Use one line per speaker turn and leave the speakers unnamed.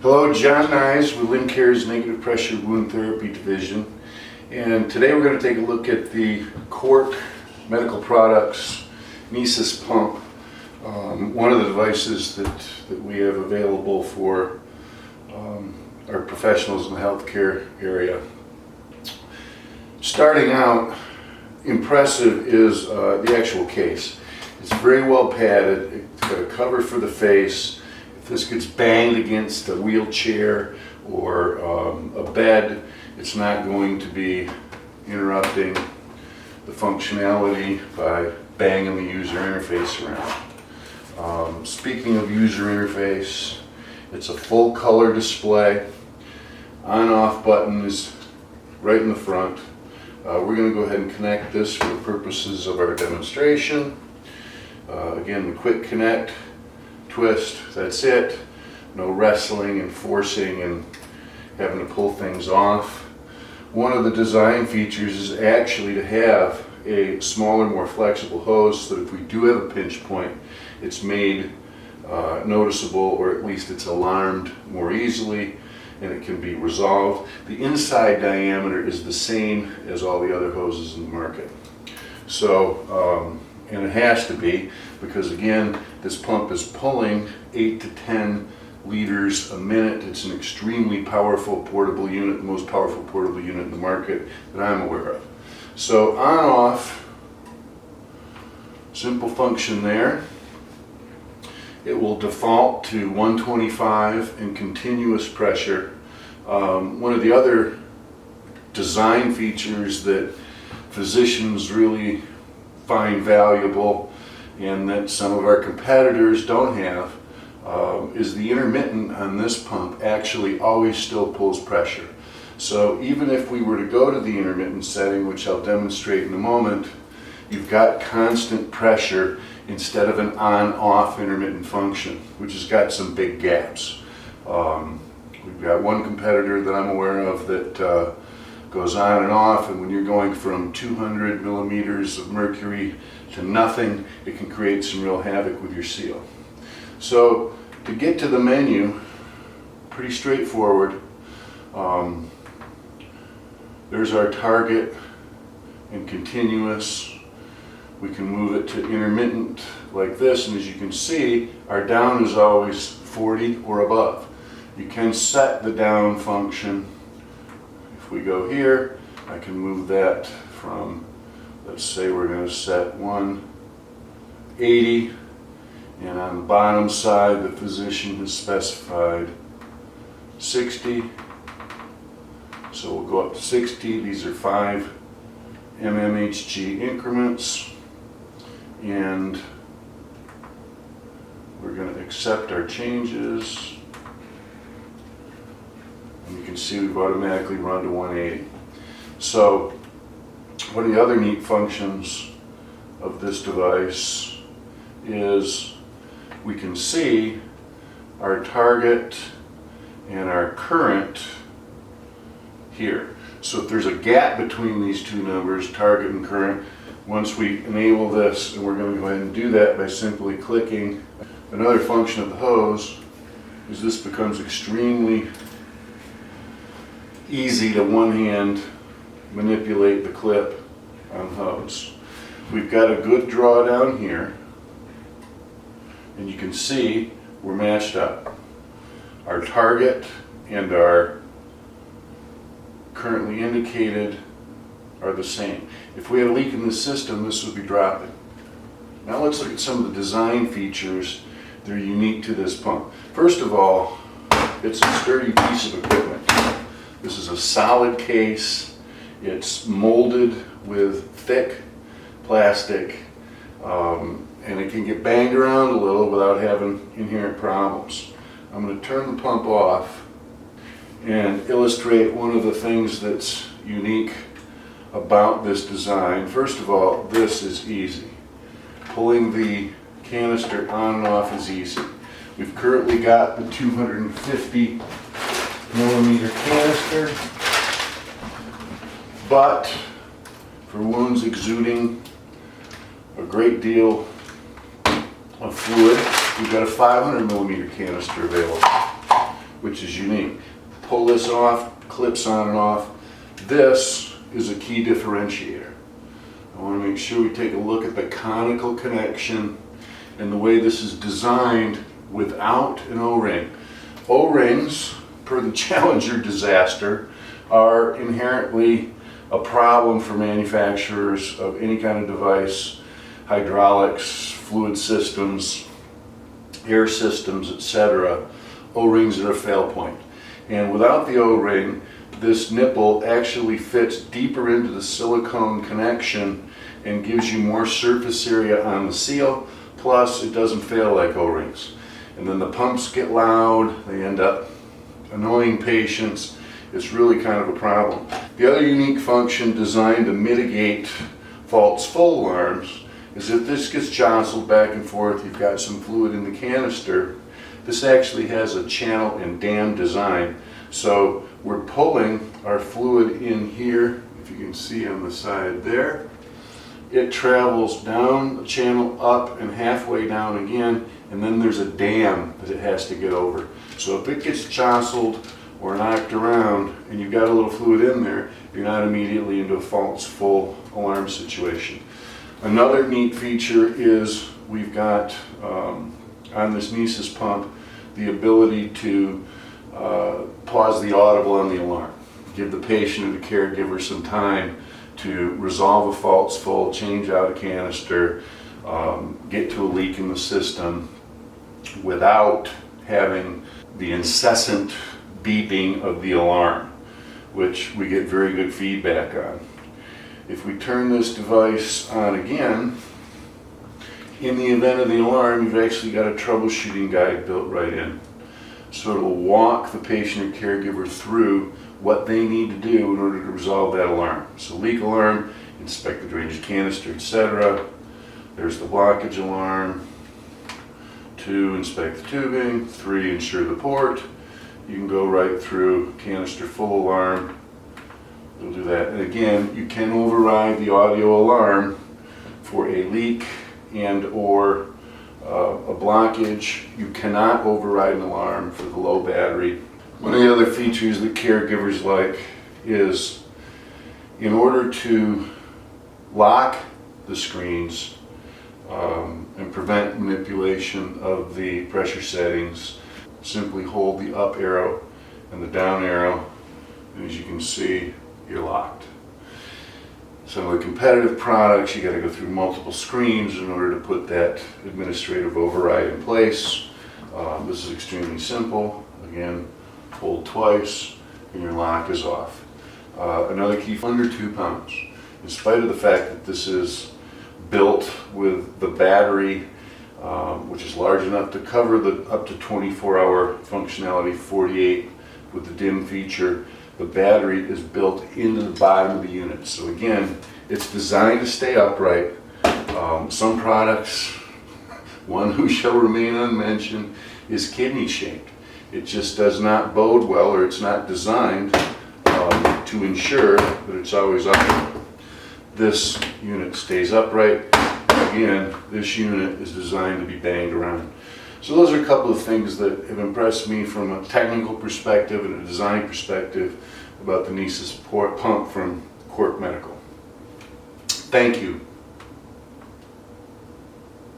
Hello, John Nisus with Lincare's Negative Pressure Wound Therapy Division, and today we're going to take a look at the Cork Medical Products Nisus pump, one of the devices that we have available for our professionals in the healthcare area. Starting out, impressive is the actual case. It's very well padded. It's got a cover for the face. If this gets banged against a wheelchair or a bed, it's not going to be interrupting the functionality by banging the user interface around. Speaking of user interface, it's a full color display. On-off button is right in the front. We're going to go ahead and connect this for the purposes of our demonstration. Again, the quick connect, twist, that's it. No wrestling and forcing and having to pull things off. One of the design features is actually to have a smaller, more flexible hose so that if we do have a pinch point, it's made noticeable, or at least it's alarmed more easily, and it can be resolved. The inside diameter is the same as all the other hoses in the market. So, and it has to be, because again, this pump is pulling 8 to 10 liters a minute. It's an extremely powerful portable unit, the most powerful portable unit in the market that I'm aware of. So on-off, simple function there. It will default to 125 and continuous pressure. One of the other design features that physicians really find valuable and that some of our competitors don't have is the intermittent on this pump actually always still pulls pressure. So even if we were to go to the intermittent setting, which I'll demonstrate in a moment, you've got constant pressure instead of an on-off intermittent function, which has got some big gaps. We've got one competitor that I'm aware of that goes on and off, and when you're going from 200 millimeters of mercury to nothing, it can create some real havoc with your seal. So to get to the menu, pretty straightforward. There's our target and continuous. We can move it to intermittent like this, and as you can see, our down is always 40 or above. You can set the down function. If we go here, I can move that from, let's say we're going to set 180, and on the bottom side the physician has specified 60. So we'll go up to 60. These are 5 mmHg increments, and we're going to accept our changes. And you can see we've automatically run to 180. So one of the other neat functions of this device is we can see our target and our current here. So if there's a gap between these two numbers, target and current, once we enable this, and we're going to go ahead and do that by simply clicking. Another function of the hose is this becomes extremely easy to one hand manipulate the clip on the hose. We've got a good draw down here, and you can see we're matched up. Our target and our currently indicated are the same. If we had a leak in the system, this would be dropping. Now let's look at some of the design features that are unique to this pump. First of all, it's a sturdy piece of equipment. This is a solid case. It's molded with thick plastic, and it can get banged around a little without having inherent problems. I'm going to turn the pump off and illustrate one of the things that's unique about this design. First of all, this is easy. Pulling the canister on and off is easy. We've currently got the 250 millimeter canister, but for wounds exuding a great deal of fluid, we've got a 500 millimeter canister available. which is unique. Pull this off, clips on and off. This is a key differentiator. I want to make sure we take a look at the conical connection and the way this is designed without an O-ring. O-rings, per the Challenger disaster, are inherently a problem for manufacturers of any kind of device, hydraulics, fluid systems, air systems, etc. O-rings are a fail point. And without the O-ring, this nipple actually fits deeper into the silicone connection and gives you more surface area on the seal, plus it doesn't fail like O-rings. And then the pumps get loud, they end up annoying patients. It's really kind of a problem. The other unique function designed to mitigate false full alarms is if this gets jostled back and forth, you've got some fluid in the canister, this actually has a channel and dam design. So we're pulling our fluid in here, if you can see on the side there. It travels down the channel, up and halfway down again, and then there's a dam that it has to get over. So if it gets jostled or knocked around and you've got a little fluid in there, you're not immediately into a false full alarm situation. Another neat feature is we've got on this Nisus pump the ability to pause the audible on the alarm. Give the patient or the caregiver some time to resolve a false full, change out a canister, get to a leak in the system without having the incessant beeping of the alarm, which we get very good feedback on. If we turn this device on again, in the event of the alarm, you've actually got a troubleshooting guide built right in. So it will walk the patient or caregiver through what they need to do in order to resolve that alarm. So leak alarm, inspect the drainage canister, etc. There's the blockage alarm. 2, inspect the tubing. 3, ensure the port. You can go right through canister full alarm. We'll do that. And again, you can override the audio alarm for a leak and or a blockage. You cannot override an alarm for the low battery. One of the other features that caregivers like is in order to lock the screens and prevent manipulation of the pressure settings, simply hold the up arrow and the down arrow, and as you can see, you're locked. Some of the competitive products, you got to go through multiple screens in order to put that administrative override in place. This is extremely simple. Again, hold twice and your lock is off. Another key, under 2 pounds. In spite of the fact that this is built with the battery, which is large enough to cover the up to 24-hour functionality, 48 with the dim feature, the battery is built into the bottom of the unit. So again, it's designed to stay upright. Some products, one who shall remain unmentioned, is kidney shaped. It just does not bode well, or it's not designed to ensure that it's always upright. This unit stays upright. Again, this unit is designed to be banged around. So those are a couple of things that have impressed me from a technical perspective and a design perspective about the Nisus pump from Cork Medical. Thank you.